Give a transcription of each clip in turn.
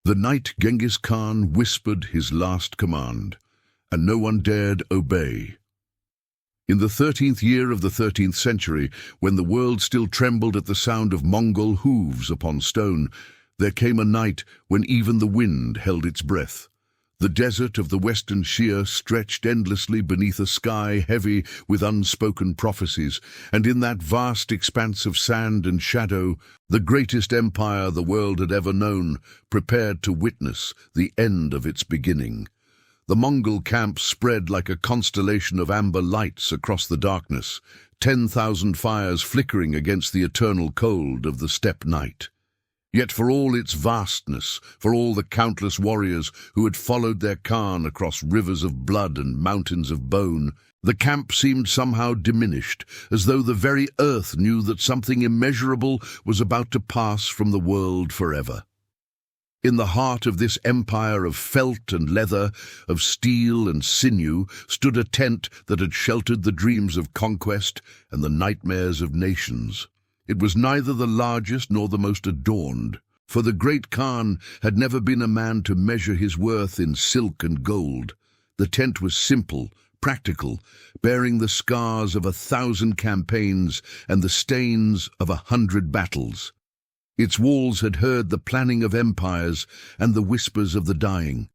The night Genghis Khan whispered his last command, and no one dared obey. In the 13th year of the 13th century, when the world still trembled at the sound of Mongol hooves upon stone, there came a night when even the wind held its breath. The desert of the western Shia stretched endlessly beneath a sky heavy with unspoken prophecies, and in that vast expanse of sand and shadow, the greatest empire the world had ever known prepared to witness the end of its beginning. The Mongol camp spread like a constellation of amber lights across the darkness, 10,000 fires flickering against the eternal cold of the steppe night. Yet for all its vastness, for all the countless warriors who had followed their Khan across rivers of blood and mountains of bone, the camp seemed somehow diminished, as though the very earth knew that something immeasurable was about to pass from the world forever. In the heart of this empire of felt and leather, of steel and sinew, stood a tent that had sheltered the dreams of conquest and the nightmares of nations. It was neither the largest nor the most adorned, for the great Khan had never been a man to measure his worth in silk and gold. The tent was simple, practical, bearing the scars of 1,000 campaigns and the stains of 100 battles. Its walls had heard the planning of empires and the whispers of the dying.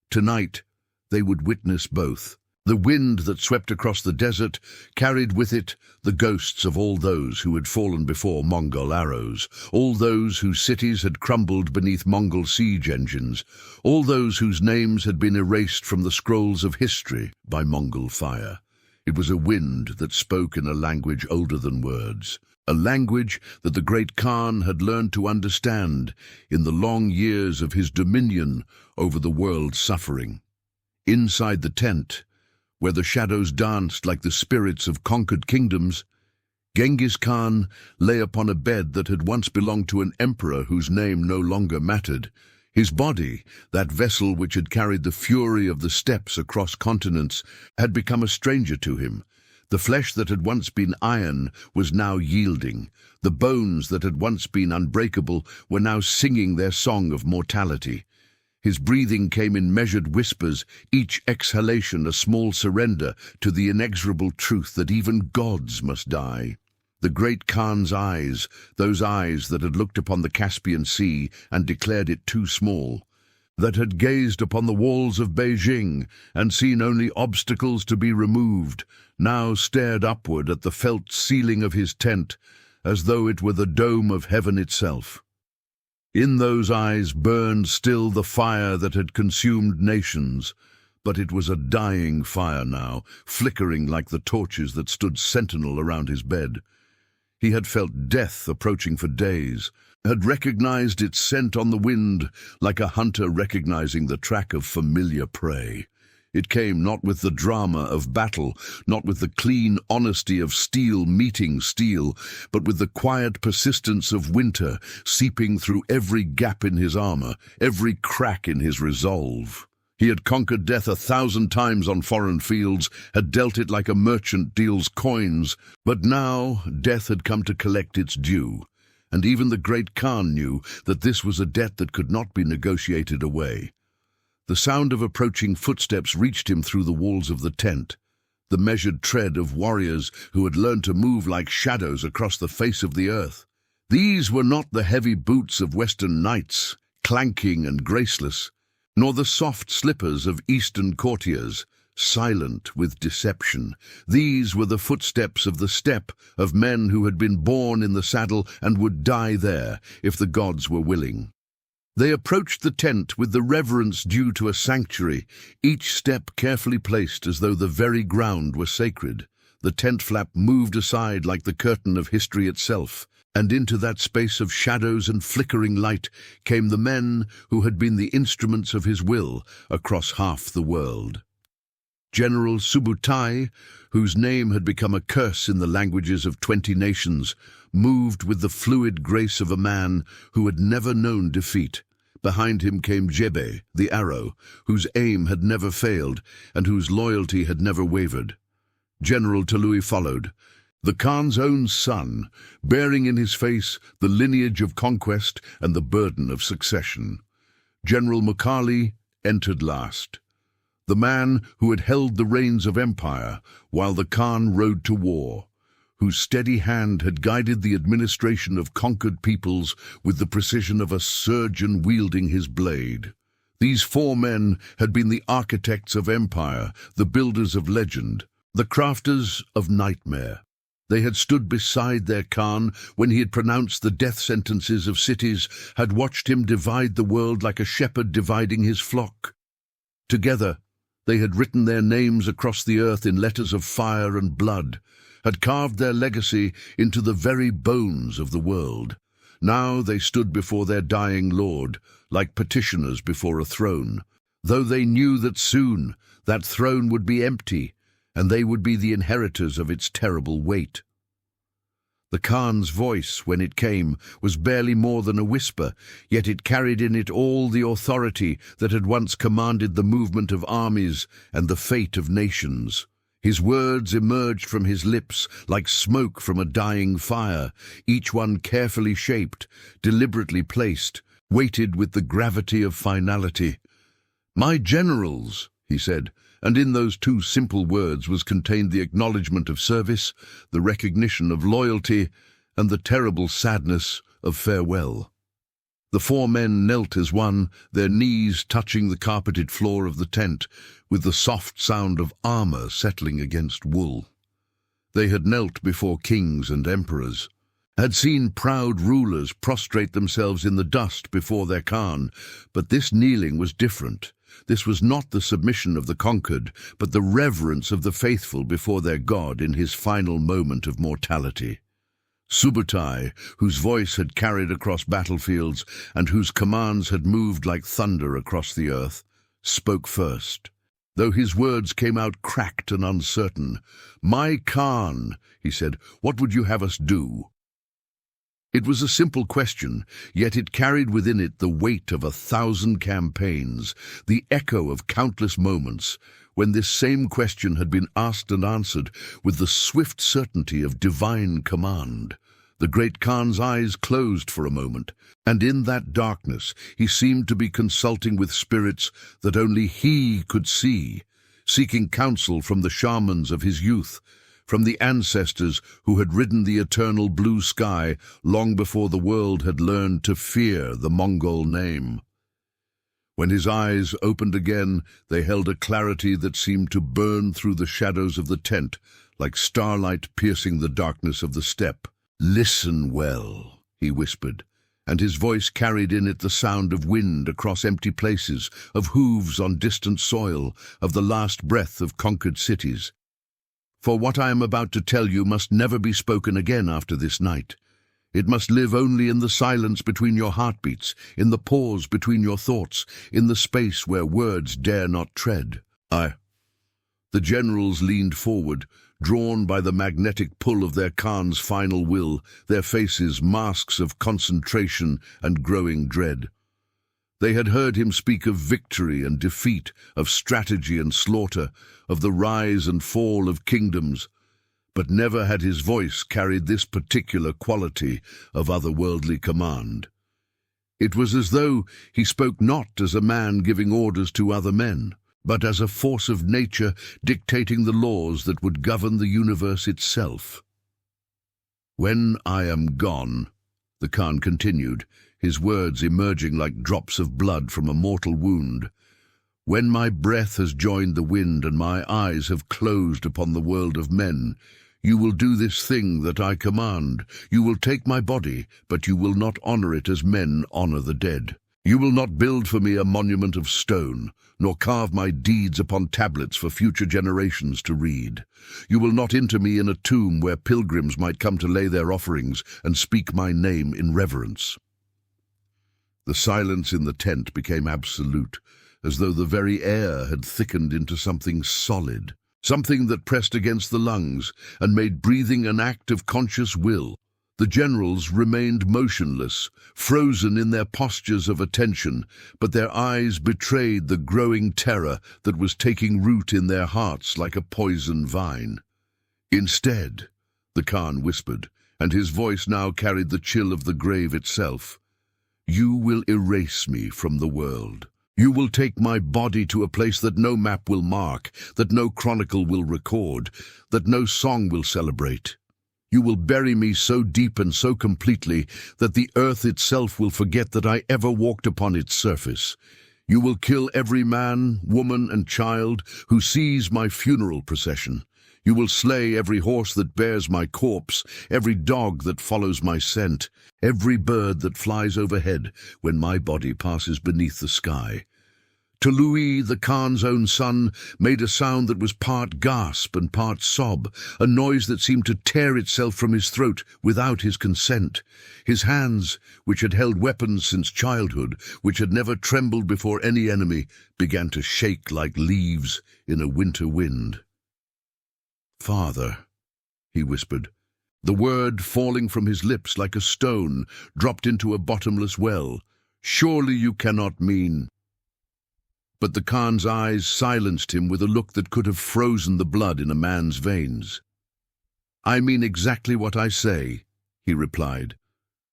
Tonight, they would witness both. The wind that swept across the desert carried with it the ghosts of all those who had fallen before Mongol arrows, all those whose cities had crumbled beneath Mongol siege engines, all those whose names had been erased from the scrolls of history by Mongol fire. It was a wind that spoke in a language older than words, a language that the great Khan had learned to understand in the long years of his dominion over the world's suffering. Inside the tent, where the shadows danced like the spirits of conquered kingdoms, Genghis Khan lay upon a bed that had once belonged to an emperor whose name no longer mattered. His body, that vessel which had carried the fury of the steppes across continents, had become a stranger to him. The flesh that had once been iron was now yielding. The bones that had once been unbreakable were now singing their song of mortality. His breathing came in measured whispers, each exhalation a small surrender to the inexorable truth that even gods must die. The great Khan's eyes, those eyes that had looked upon the Caspian Sea and declared it too small, that had gazed upon the walls of Beijing and seen only obstacles to be removed, now stared upward at the felt ceiling of his tent as though it were the dome of heaven itself. In those eyes burned still the fire that had consumed nations, but it was a dying fire now, flickering like the torches that stood sentinel around his bed. He had felt death approaching for days, had recognized its scent on the wind like a hunter recognizing the track of familiar prey. It came not with the drama of battle, not with the clean honesty of steel meeting steel, but with the quiet persistence of winter seeping through every gap in his armor, every crack in his resolve. He had conquered death 1,000 times on foreign fields, had dealt it like a merchant deals coins, but now death had come to collect its due, and even the great Khan knew that this was a debt that could not be negotiated away. The sound of approaching footsteps reached him through the walls of the tent, the measured tread of warriors who had learned to move like shadows across the face of the earth. These were not the heavy boots of Western knights, clanking and graceless, nor the soft slippers of Eastern courtiers, silent with deception. These were the footsteps of the steppe, of men who had been born in the saddle and would die there if the gods were willing. They approached the tent with the reverence due to a sanctuary, each step carefully placed as though the very ground were sacred. The tent flap moved aside like the curtain of history itself, and into that space of shadows and flickering light came the men who had been the instruments of his will across half the world. General Subutai, whose name had become a curse in the languages of 20 nations, moved with the fluid grace of a man who had never known defeat. Behind him came Jebe, the arrow, whose aim had never failed and whose loyalty had never wavered. General Tului followed, the Khan's own son, bearing in his face the lineage of conquest and the burden of succession. General Makali entered last, the man who had held the reins of empire while the Khan rode to war, whose steady hand had guided the administration of conquered peoples with the precision of a surgeon wielding his blade. These 4 men had been the architects of empire, the builders of legend, the crafters of nightmare. They had stood beside their Khan when he had pronounced the death sentences of cities, had watched him divide the world like a shepherd dividing his flock. Together, they had written their names across the earth in letters of fire and blood, had carved their legacy into the very bones of the world. Now they stood before their dying lord, like petitioners before a throne, though they knew that soon that throne would be empty, and they would be the inheritors of its terrible weight. The Khan's voice, when it came, was barely more than a whisper, yet it carried in it all the authority that had once commanded the movement of armies and the fate of nations. His words emerged from his lips like smoke from a dying fire, each one carefully shaped, deliberately placed, weighted with the gravity of finality. "My generals," he said, and in those 2 simple words was contained the acknowledgement of service, the recognition of loyalty, and the terrible sadness of farewell. The 4 men knelt as one, their knees touching the carpeted floor of the tent, with the soft sound of armor settling against wool. They had knelt before kings and emperors, had seen proud rulers prostrate themselves in the dust before their Khan, but this kneeling was different. This was not the submission of the conquered, but the reverence of the faithful before their God in his final moment of mortality. Subutai, whose voice had carried across battlefields and whose commands had moved like thunder across the earth, spoke first, though his words came out cracked and uncertain. "My Khan," he said, "what would you have us do?" It was a simple question, yet it carried within it the weight of 1,000 campaigns, the echo of countless moments when this same question had been asked and answered with the swift certainty of divine command. The great Khan's eyes closed for a moment, and in that darkness he seemed to be consulting with spirits that only he could see, seeking counsel from the shamans of his youth, from the ancestors who had ridden the eternal blue sky long before the world had learned to fear the Mongol name. When his eyes opened again, they held a clarity that seemed to burn through the shadows of the tent, like starlight piercing the darkness of the steppe. "Listen well," he whispered, and his voice carried in it the sound of wind across empty places, of hooves on distant soil, of the last breath of conquered cities. "For what I am about to tell you must never be spoken again after this night. It must live only in the silence between your heartbeats, in the pause between your thoughts, in the space where words dare not tread." The generals leaned forward, drawn by the magnetic pull of their Khan's final will, their faces masks of concentration and growing dread. They had heard him speak of victory and defeat, of strategy and slaughter, of the rise and fall of kingdoms, but never had his voice carried this particular quality of otherworldly command. It was as though he spoke not as a man giving orders to other men, but as a force of nature dictating the laws that would govern the universe itself. "When I am gone," the Khan continued, his words emerging like drops of blood from a mortal wound, "when my breath has joined the wind and my eyes have closed upon the world of men, you will do this thing that I command. You will take my body, but you will not honor it as men honor the dead. You will not build for me a monument of stone, nor carve my deeds upon tablets for future generations to read. You will not inter me in a tomb where pilgrims might come to lay their offerings and speak my name in reverence." The silence in the tent became absolute, as though the very air had thickened into something solid, something that pressed against the lungs and made breathing an act of conscious will. The generals remained motionless, frozen in their postures of attention, but their eyes betrayed the growing terror that was taking root in their hearts like a poison vine. "Instead," the Khan whispered, and his voice now carried the chill of the grave itself, You will erase me from the world. You will take my body to a place that no map will mark, that no chronicle will record, that no song will celebrate. You will bury me so deep and so completely that the earth itself will forget that I ever walked upon its surface. You will kill every man, woman, and child who sees my funeral procession. You will slay every horse that bears my corpse, every dog that follows my scent, every bird that flies overhead when my body passes beneath the sky. Tului, the Khan's own son, made a sound that was part gasp and part sob, a noise that seemed to tear itself from his throat without his consent. His hands, which had held weapons since childhood, which had never trembled before any enemy, began to shake like leaves in a winter wind. "Father," he whispered, the word falling from his lips like a stone dropped into a bottomless well. "Surely you cannot mean—" But the Khan's eyes silenced him with a look that could have frozen the blood in a man's veins. "I mean exactly what I say," he replied,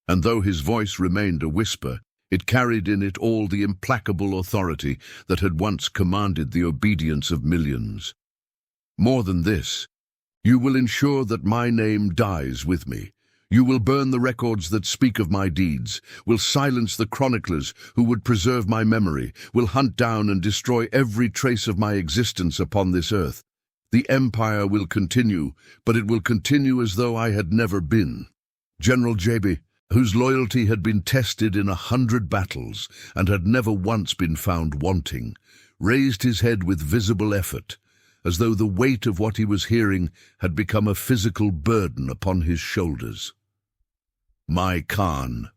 and though his voice remained a whisper, it carried in it all the implacable authority that had once commanded the obedience of millions. "More than this, you will ensure that my name dies with me. You will burn the records that speak of my deeds, will silence the chroniclers who would preserve my memory, will hunt down and destroy every trace of my existence upon this earth. The empire will continue, but it will continue as though I had never been." General Jabi, whose loyalty had been tested in 100 battles and had never once been found wanting, raised his head with visible effort, as though the weight of what he was hearing had become a physical burden upon his shoulders. "My Khan,"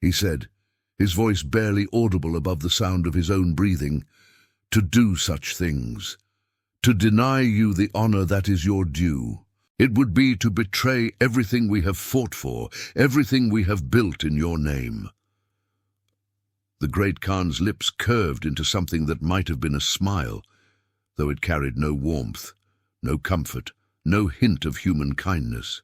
he said, his voice barely audible above the sound of his own breathing, "to do such things, to deny you the honor that is your due, it would be to betray everything we have fought for, everything we have built in your name." The great Khan's lips curved into something that might have been a smile, though it carried no warmth, no comfort, no hint of human kindness.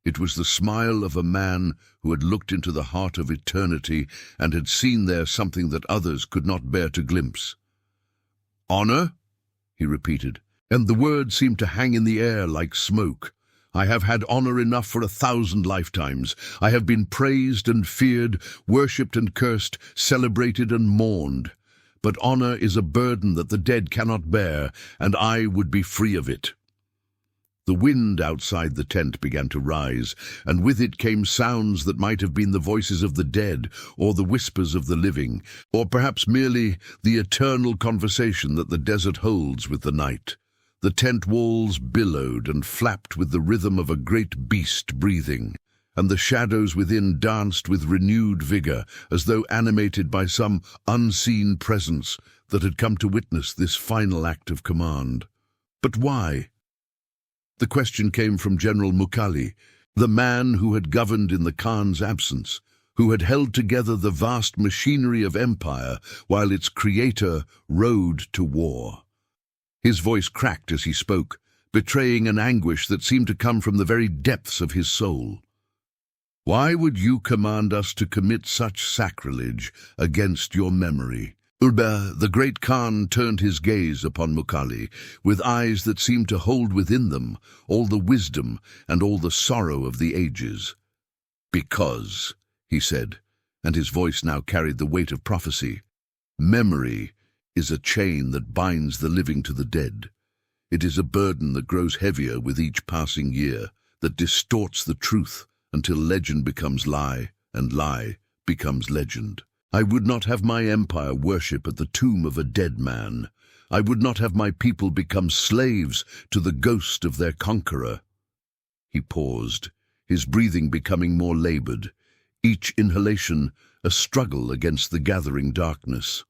It was the smile of a man who had looked into the heart of eternity and had seen there something that others could not bear to glimpse. "Honor?" he repeated, and the word seemed to hang in the air like smoke. "I have had honor enough for 1,000 lifetimes. I have been praised and feared, worshipped and cursed, celebrated and mourned. But honor is a burden that the dead cannot bear, and I would be free of it." The wind outside the tent began to rise, and with it came sounds that might have been the voices of the dead, or the whispers of the living, or perhaps merely the eternal conversation that the desert holds with the night. The tent walls billowed and flapped with the rhythm of a great beast breathing, and the shadows within danced with renewed vigor, as though animated by some unseen presence that had come to witness this final act of command. But why? The question came from General Mukali, the man who had governed in the Khan's absence, who had held together the vast machinery of empire while its creator rode to war. His voice cracked as he spoke, betraying an anguish that seemed to come from the very depths of his soul. "Why would you command us to commit such sacrilege against your memory?" Ulba, the great Khan, turned his gaze upon Mukali, with eyes that seemed to hold within them all the wisdom and all the sorrow of the ages. "Because," he said, and his voice now carried the weight of prophecy, "memory is a chain that binds the living to the dead. It is a burden that grows heavier with each passing year, that distorts the truth until legend becomes lie and lie becomes legend. I would not have my empire worship at the tomb of a dead man. I would not have my people become slaves to the ghost of their conqueror." He paused, his breathing becoming more labored, each inhalation a struggle against the gathering darkness.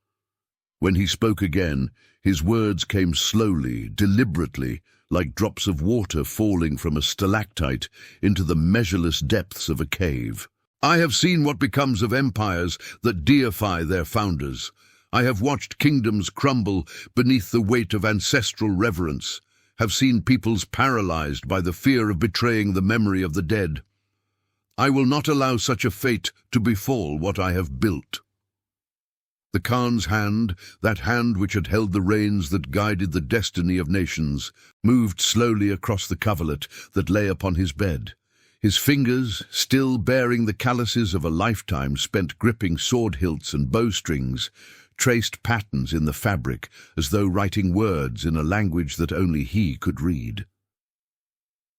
When he spoke again, his words came slowly, deliberately, like drops of water falling from a stalactite into the measureless depths of a cave. "I have seen what becomes of empires that deify their founders. I have watched kingdoms crumble beneath the weight of ancestral reverence, have seen peoples paralyzed by the fear of betraying the memory of the dead. I will not allow such a fate to befall what I have built." The Khan's hand, that hand which had held the reins that guided the destiny of nations, moved slowly across the coverlet that lay upon his bed. His fingers, still bearing the calluses of a lifetime spent gripping sword hilts and bowstrings, traced patterns in the fabric as though writing words in a language that only he could read.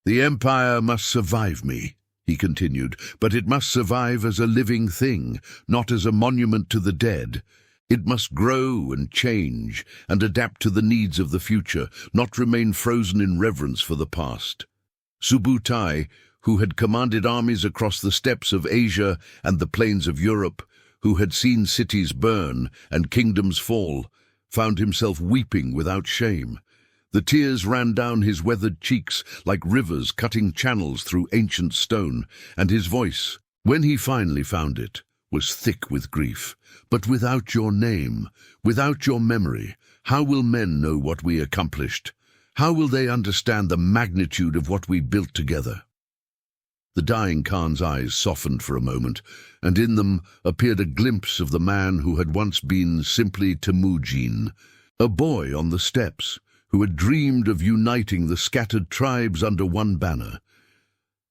"The empire must survive me," he continued, "but it must survive as a living thing, not as a monument to the dead. It must grow and change and adapt to the needs of the future, not remain frozen in reverence for the past." Subutai, who had commanded armies across the steppes of Asia and the plains of Europe, who had seen cities burn and kingdoms fall, found himself weeping without shame. The tears ran down his weathered cheeks like rivers cutting channels through ancient stone, and his voice, when he finally found it, was thick with grief. "But without your name, without your memory, how will men know what we accomplished? How will they understand the magnitude of what we built together?" The dying Khan's eyes softened for a moment, and in them appeared a glimpse of the man who had once been simply Temujin, a boy on the steppes, who had dreamed of uniting the scattered tribes under one banner.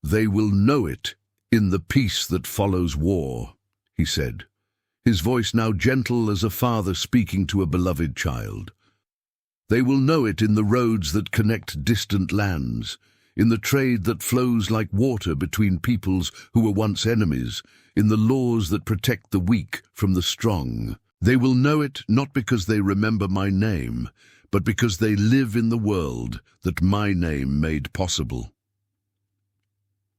"They will know it in the peace that follows war," he said, his voice now gentle as a father speaking to a beloved child. "They will know it in the roads that connect distant lands, in the trade that flows like water between peoples who were once enemies, in the laws that protect the weak from the strong. They will know it not because they remember my name, but because they live in the world that my name made possible."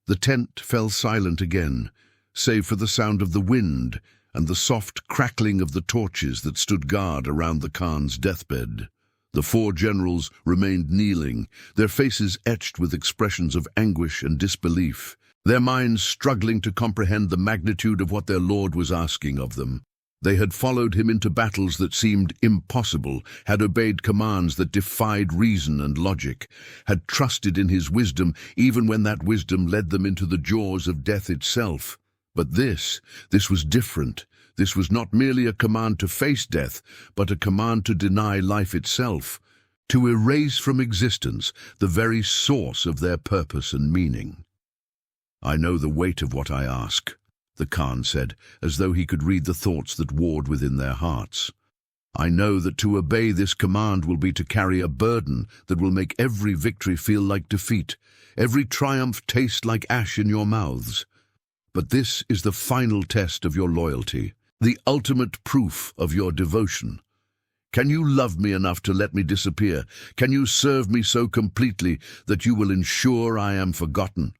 The tent fell silent again, save for the sound of the wind and the soft crackling of the torches that stood guard around the Khan's deathbed. The four generals remained kneeling, their faces etched with expressions of anguish and disbelief, their minds struggling to comprehend the magnitude of what their lord was asking of them. They had followed him into battles that seemed impossible, had obeyed commands that defied reason and logic, had trusted in his wisdom even when that wisdom led them into the jaws of death itself. But this was different. This was not merely a command to face death, but a command to deny life itself, to erase from existence the very source of their purpose and meaning. "I know the weight of what I ask," the Khan said, as though he could read the thoughts that warred within their hearts. "I know that to obey this command will be to carry a burden that will make every victory feel like defeat, every triumph taste like ash in your mouths. But this is the final test of your loyalty, the ultimate proof of your devotion. Can you love me enough to let me disappear? Can you serve me so completely that you will ensure I am forgotten?"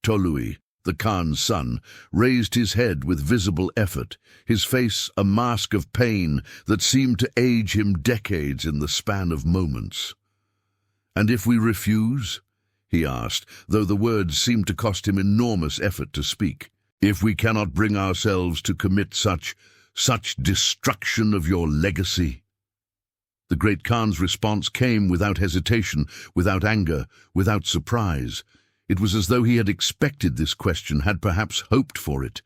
Tolui, the Khan's son, raised his head with visible effort, his face a mask of pain that seemed to age him decades in the span of moments. "And if we refuse?" he asked, though the words seemed to cost him enormous effort to speak. "If we cannot bring ourselves to commit such destruction of your legacy?" The great Khan's response came without hesitation, without anger, without surprise. It was as though he had expected this question, had perhaps hoped for it.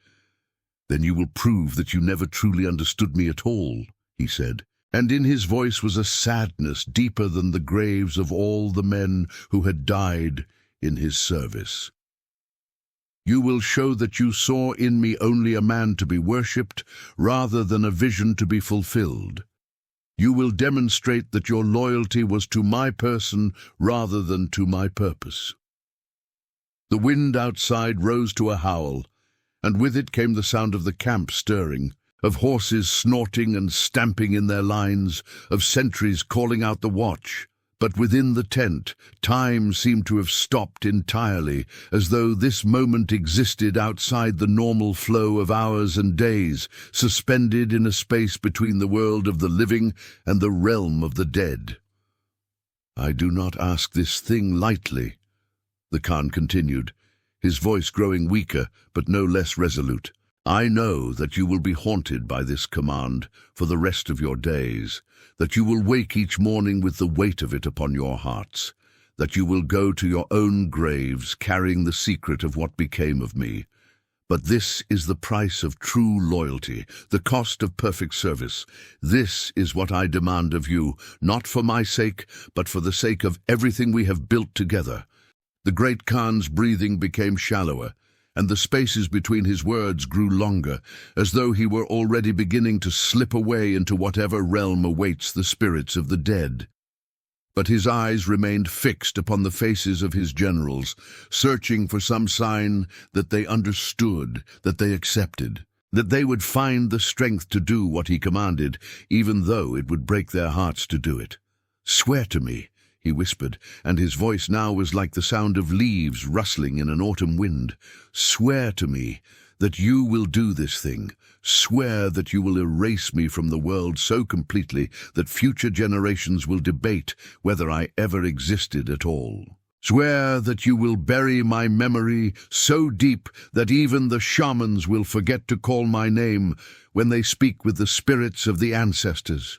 "Then you will prove that you never truly understood me at all," he said, and in his voice was a sadness deeper than the graves of all the men who had died in his service. "You will show that you saw in me only a man to be worshipped rather than a vision to be fulfilled. You will demonstrate that your loyalty was to my person rather than to my purpose." The wind outside rose to a howl, and with it came the sound of the camp stirring, of horses snorting and stamping in their lines, of sentries calling out the watch. But within the tent, time seemed to have stopped entirely, as though this moment existed outside the normal flow of hours and days, suspended in a space between the world of the living and the realm of the dead. "I do not ask this thing lightly," the Khan continued, his voice growing weaker but no less resolute. "I know that you will be haunted by this command for the rest of your days, that you will wake each morning with the weight of it upon your hearts, that you will go to your own graves carrying the secret of what became of me. But this is the price of true loyalty, the cost of perfect service. This is what I demand of you, not for my sake, but for the sake of everything we have built together." The great Khan's breathing became shallower, and the spaces between his words grew longer, as though he were already beginning to slip away into whatever realm awaits the spirits of the dead. But his eyes remained fixed upon the faces of his generals, searching for some sign that they understood, that they accepted, that they would find the strength to do what he commanded, even though it would break their hearts to do it. "Swear to me," he whispered, and his voice now was like the sound of leaves rustling in an autumn wind. "Swear to me that you will do this thing. Swear that you will erase me from the world so completely that future generations will debate whether I ever existed at all. Swear that you will bury my memory so deep that even the shamans will forget to call my name when they speak with the spirits of the ancestors."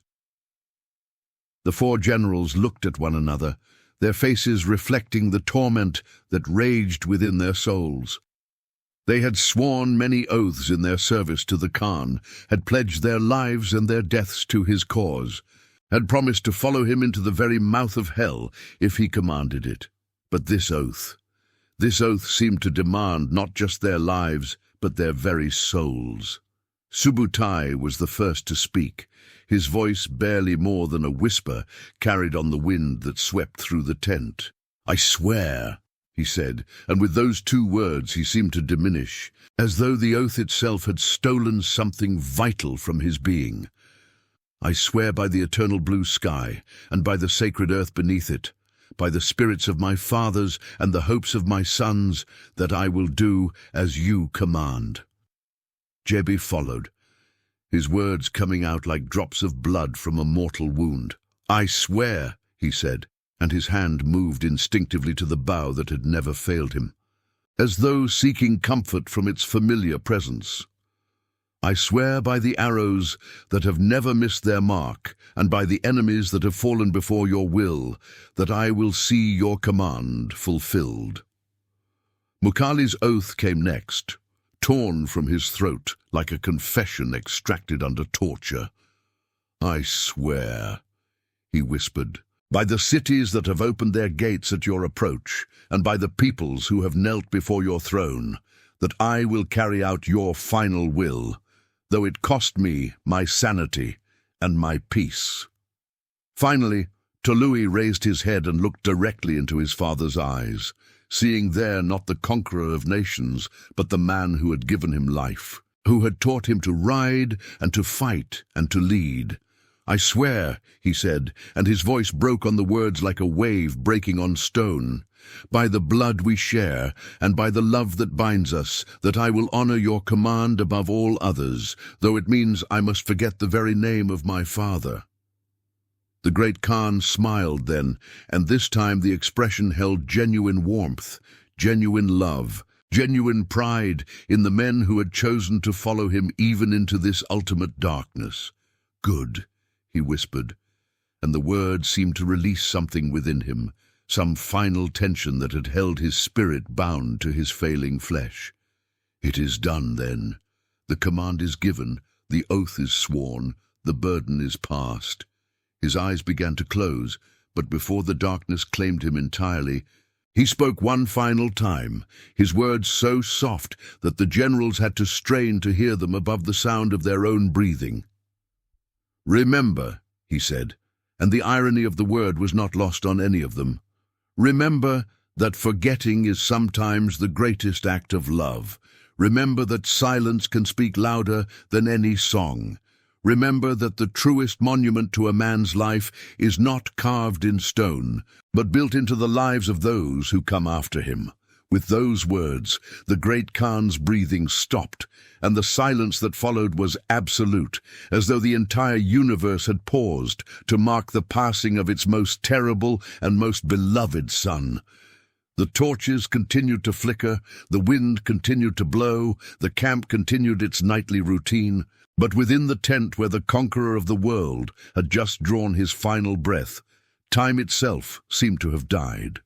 The four generals looked at one another, their faces reflecting the torment that raged within their souls. They had sworn many oaths in their service to the Khan, had pledged their lives and their deaths to his cause, had promised to follow him into the very mouth of hell if he commanded it. But this oath seemed to demand not just their lives, but their very souls. Subutai was the first to speak. His voice, barely more than a whisper, carried on the wind that swept through the tent. "I swear," he said, and with those two words he seemed to diminish, as though the oath itself had stolen something vital from his being. "I swear by the eternal blue sky, and by the sacred earth beneath it, by the spirits of my fathers and the hopes of my sons, that I will do as you command." Jebi followed, his words coming out like drops of blood from a mortal wound. "I swear," he said, and his hand moved instinctively to the bow that had never failed him, as though seeking comfort from its familiar presence. "I swear by the arrows that have never missed their mark, and by the enemies that have fallen before your will, that I will see your command fulfilled." Mukali's oath came next, torn from his throat like a confession extracted under torture. "I swear," he whispered, "by the cities that have opened their gates at your approach, and by the peoples who have knelt before your throne, that I will carry out your final will, though it cost me my sanity and my peace." Finally, Tolui raised his head and looked directly into his father's eyes, seeing there not the conqueror of nations, but the man who had given him life, who had taught him to ride and to fight and to lead. "I swear," he said, and his voice broke on the words like a wave breaking on stone, "by the blood we share, and by the love that binds us, that I will honor your command above all others, though it means I must forget the very name of my father." The great Khan smiled then, and this time the expression held genuine warmth, genuine love, genuine pride in the men who had chosen to follow him even into this ultimate darkness. "Good," he whispered, and the word seemed to release something within him, some final tension that had held his spirit bound to his failing flesh. "It is done, then. The command is given, the oath is sworn, the burden is past." His eyes began to close, but before the darkness claimed him entirely, he spoke one final time, his words so soft that the generals had to strain to hear them above the sound of their own breathing. "Remember," he said, and the irony of the word was not lost on any of them. "Remember that forgetting is sometimes the greatest act of love. Remember that silence can speak louder than any song. Remember that the truest monument to a man's life is not carved in stone, but built into the lives of those who come after him." With those words, the great Khan's breathing stopped, and the silence that followed was absolute, as though the entire universe had paused to mark the passing of its most terrible and most beloved son. The torches continued to flicker, the wind continued to blow, the camp continued its nightly routine, but within the tent where the conqueror of the world had just drawn his final breath, time itself seemed to have died.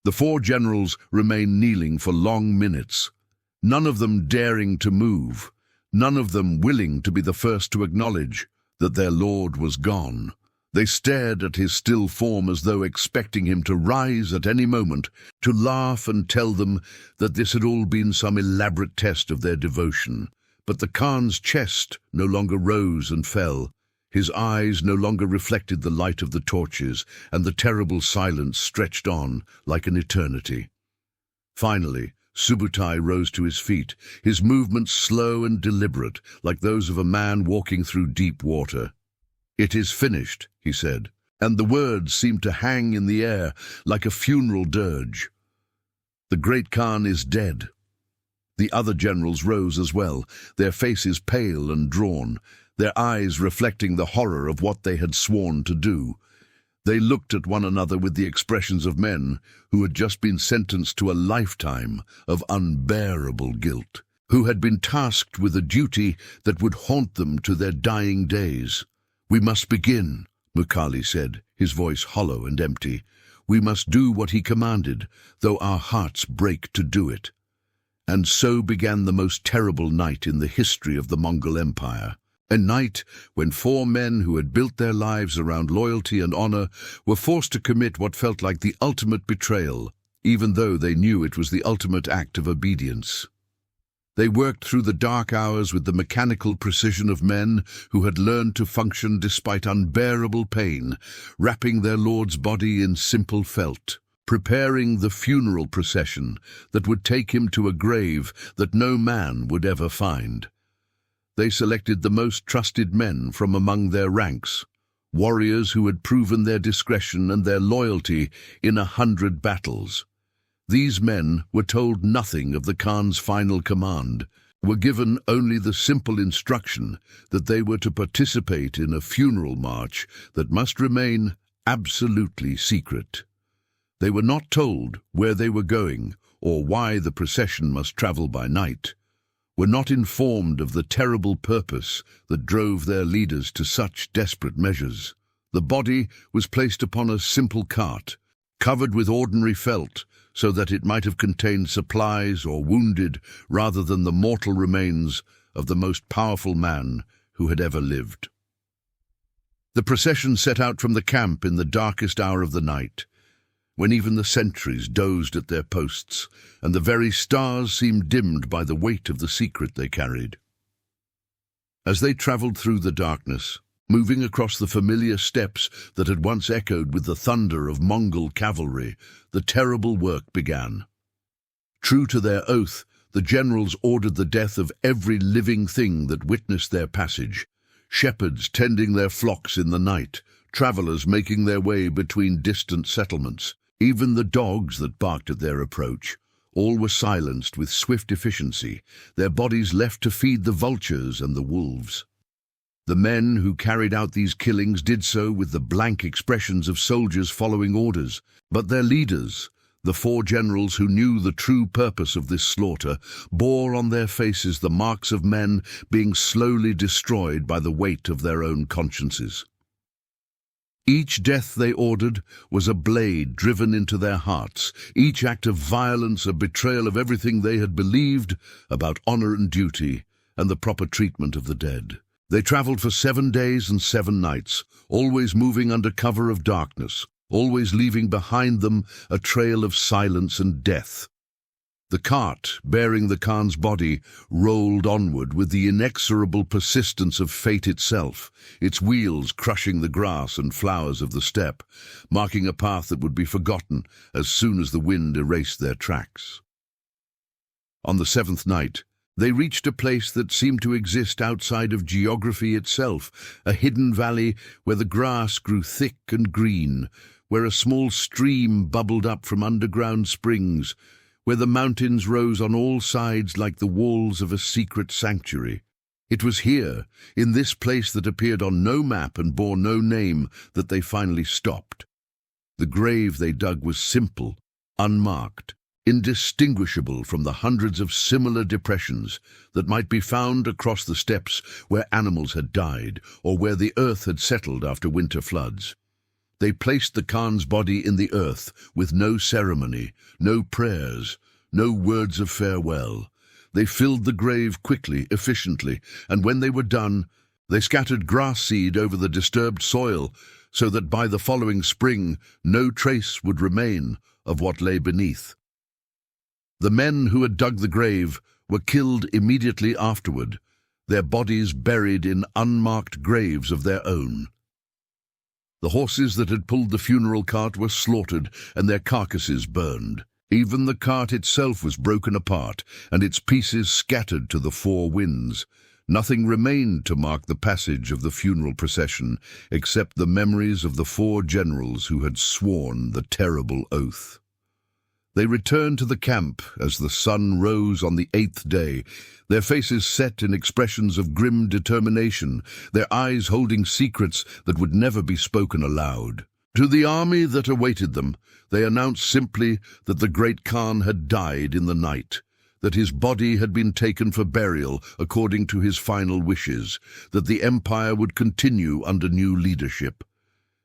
The four generals remained kneeling for long minutes, none of them daring to move, none of them willing to be the first to acknowledge that their lord was gone. They stared at his still form as though expecting him to rise at any moment, to laugh and tell them that this had all been some elaborate test of their devotion. But the Khan's chest no longer rose and fell. His eyes no longer reflected the light of the torches, and the terrible silence stretched on like an eternity. Finally, Subutai rose to his feet, his movements slow and deliberate, like those of a man walking through deep water. "It is finished," he said, and the words seemed to hang in the air like a funeral dirge. "The great Khan is dead." The other generals rose as well, their faces pale and drawn, their eyes reflecting the horror of what they had sworn to do. They looked at one another with the expressions of men who had just been sentenced to a lifetime of unbearable guilt, who had been tasked with a duty that would haunt them to their dying days. "We must begin," Mukali said, his voice hollow and empty. "We must do what he commanded, though our hearts break to do it." And so began the most terrible night in the history of the Mongol Empire. A night when 4 men who had built their lives around loyalty and honor were forced to commit what felt like the ultimate betrayal, even though they knew it was the ultimate act of obedience. They worked through the dark hours with the mechanical precision of men who had learned to function despite unbearable pain, wrapping their lord's body in simple felt, preparing the funeral procession that would take him to a grave that no man would ever find. They selected the most trusted men from among their ranks, warriors who had proven their discretion and their loyalty in 100 battles. These men were told nothing of the Khan's final command, were given only the simple instruction that they were to participate in a funeral march that must remain absolutely secret. They were not told where they were going or why the procession must travel by night, were not informed of the terrible purpose that drove their leaders to such desperate measures. The body was placed upon a simple cart, covered with ordinary felt, so that it might have contained supplies or wounded rather than the mortal remains of the most powerful man who had ever lived. The procession set out from the camp in the darkest hour of the night, when even the sentries dozed at their posts, and the very stars seemed dimmed by the weight of the secret they carried. As they travelled through the darkness, moving across the familiar steppes that had once echoed with the thunder of Mongol cavalry, the terrible work began. True to their oath, the generals ordered the death of every living thing that witnessed their passage, shepherds tending their flocks in the night, travellers making their way between distant settlements, even the dogs that barked at their approach. All were silenced with swift efficiency, their bodies left to feed the vultures and the wolves. The men who carried out these killings did so with the blank expressions of soldiers following orders, but their leaders, the 4 generals who knew the true purpose of this slaughter, bore on their faces the marks of men being slowly destroyed by the weight of their own consciences. Each death they ordered was a blade driven into their hearts, each act of violence a betrayal of everything they had believed about honor and duty and the proper treatment of the dead. They traveled for 7 days and 7 nights, always moving under cover of darkness, always leaving behind them a trail of silence and death. The cart, bearing the Khan's body, rolled onward with the inexorable persistence of fate itself, its wheels crushing the grass and flowers of the steppe, marking a path that would be forgotten as soon as the wind erased their tracks. On the 7th night, they reached a place that seemed to exist outside of geography itself, a hidden valley where the grass grew thick and green, where a small stream bubbled up from underground springs, where the mountains rose on all sides like the walls of a secret sanctuary. It was here, in this place that appeared on no map and bore no name, that they finally stopped. The grave they dug was simple, unmarked, indistinguishable from the hundreds of similar depressions that might be found across the steppes where animals had died or where the earth had settled after winter floods. They placed the Khan's body in the earth with no ceremony, no prayers, no words of farewell. They filled the grave quickly, efficiently, and when they were done, they scattered grass seed over the disturbed soil so that by the following spring no trace would remain of what lay beneath. The men who had dug the grave were killed immediately afterward, their bodies buried in unmarked graves of their own. The horses that had pulled the funeral cart were slaughtered and their carcasses burned. Even the cart itself was broken apart and its pieces scattered to the four winds. Nothing remained to mark the passage of the funeral procession except the memories of the four generals who had sworn the terrible oath. They returned to the camp as the sun rose on the 8th day, their faces set in expressions of grim determination, their eyes holding secrets that would never be spoken aloud. To the army that awaited them, they announced simply that the great Khan had died in the night, that his body had been taken for burial according to his final wishes, that the empire would continue under new leadership.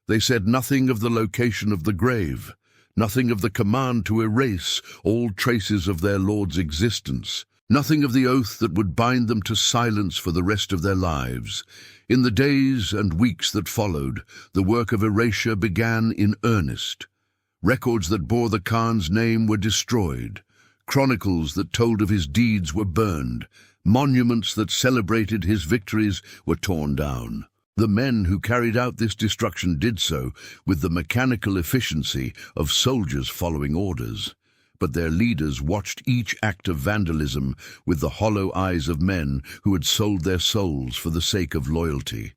They said nothing of the location of the grave, nothing of the command to erase all traces of their lord's existence, nothing of the oath that would bind them to silence for the rest of their lives. In the days and weeks that followed, the work of erasure began in earnest. Records that bore the Khan's name were destroyed. Chronicles that told of his deeds were burned. Monuments that celebrated his victories were torn down. The men who carried out this destruction did so with the mechanical efficiency of soldiers following orders. But their leaders watched each act of vandalism with the hollow eyes of men who had sold their souls for the sake of loyalty.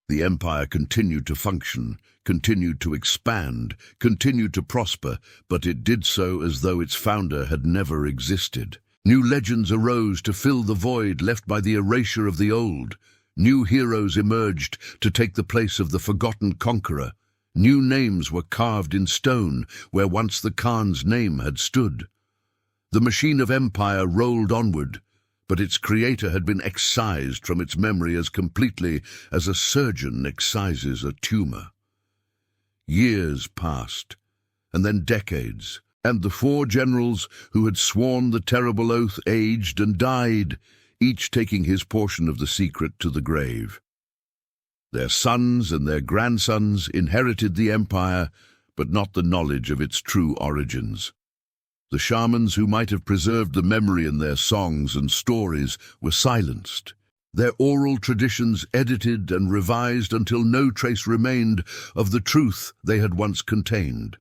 The empire continued to function, continued to expand, continued to prosper, but it did so as though its founder had never existed. New legends arose to fill the void left by the erasure of the old. New heroes emerged to take the place of the forgotten conqueror. New names were carved in stone where once the Khan's name had stood. The machine of empire rolled onward, but its creator had been excised from its memory as completely as a surgeon excises a tumor. Years passed, and then decades, and the four generals who had sworn the terrible oath aged and died, each taking his portion of the secret to the grave. Their sons and their grandsons inherited the empire, but not the knowledge of its true origins. The shamans who might have preserved the memory in their songs and stories were silenced, their oral traditions edited and revised until no trace remained of the truth they had once contained.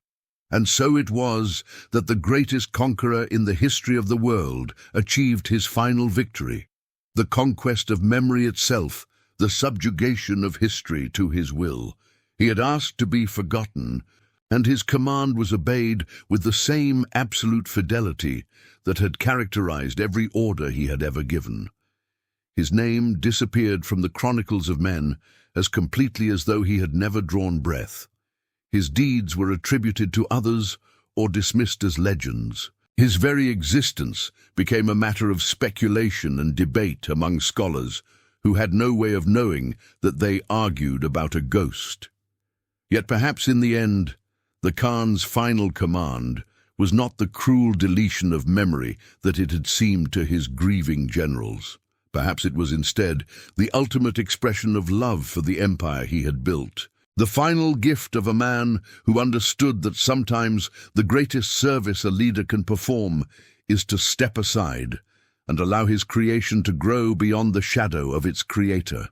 And so it was that the greatest conqueror in the history of the world achieved his final victory, the conquest of memory itself, the subjugation of history to his will. He had asked to be forgotten, and his command was obeyed with the same absolute fidelity that had characterized every order he had ever given. His name disappeared from the chronicles of men as completely as though he had never drawn breath. His deeds were attributed to others or dismissed as legends. His very existence became a matter of speculation and debate among scholars who had no way of knowing that they argued about a ghost. Yet perhaps in the end, the Khan's final command was not the cruel deletion of memory that it had seemed to his grieving generals. Perhaps it was instead the ultimate expression of love for the empire he had built, the final gift of a man who understood that sometimes the greatest service a leader can perform is to step aside and allow his creation to grow beyond the shadow of its creator.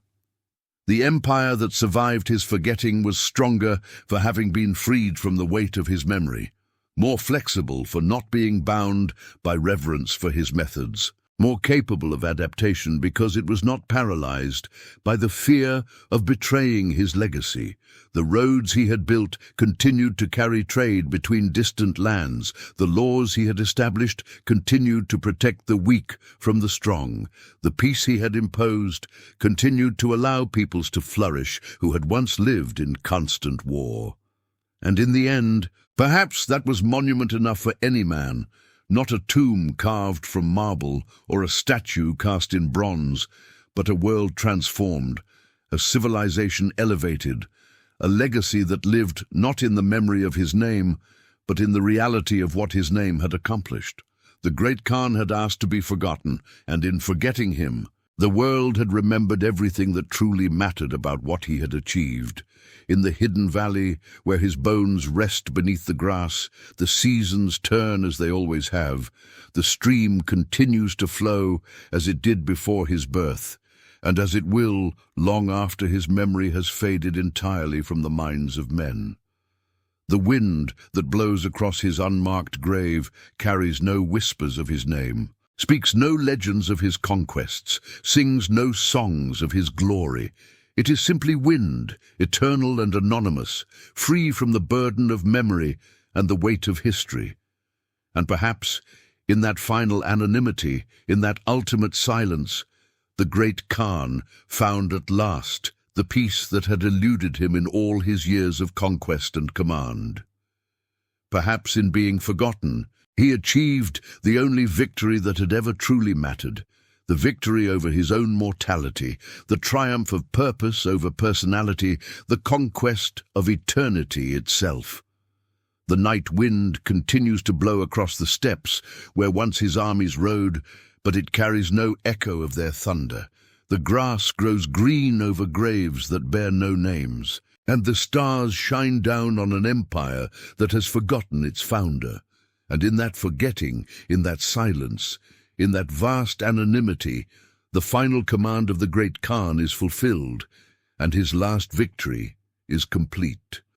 The empire that survived his forgetting was stronger for having been freed from the weight of his memory, more flexible for not being bound by reverence for his methods, more capable of adaptation because it was not paralyzed by the fear of betraying his legacy. The roads he had built continued to carry trade between distant lands. The laws he had established continued to protect the weak from the strong. The peace he had imposed continued to allow peoples to flourish who had once lived in constant war. And in the end, perhaps that was monument enough for any man, not a tomb carved from marble or a statue cast in bronze, but a world transformed, a civilization elevated, a legacy that lived not in the memory of his name, but in the reality of what his name had accomplished. The great Khan had asked to be forgotten, and in forgetting him, the world had remembered everything that truly mattered about what he had achieved. In the hidden valley, where his bones rest beneath the grass, the seasons turn as they always have. The stream continues to flow as it did before his birth, and as it will long after his memory has faded entirely from the minds of men. The wind that blows across his unmarked grave carries no whispers of his name, speaks no legends of his conquests, sings no songs of his glory. It is simply wind, eternal and anonymous, free from the burden of memory and the weight of history. And perhaps, in that final anonymity, in that ultimate silence, the great Khan found at last the peace that had eluded him in all his years of conquest and command. Perhaps in being forgotten, he achieved the only victory that had ever truly mattered, the victory over his own mortality, the triumph of purpose over personality, the conquest of eternity itself. The night wind continues to blow across the steppes where once his armies rode, but it carries no echo of their thunder. The grass grows green over graves that bear no names, and the stars shine down on an empire that has forgotten its founder. And in that forgetting, in that silence, in that vast anonymity, the final command of the great Khan is fulfilled, and his last victory is complete.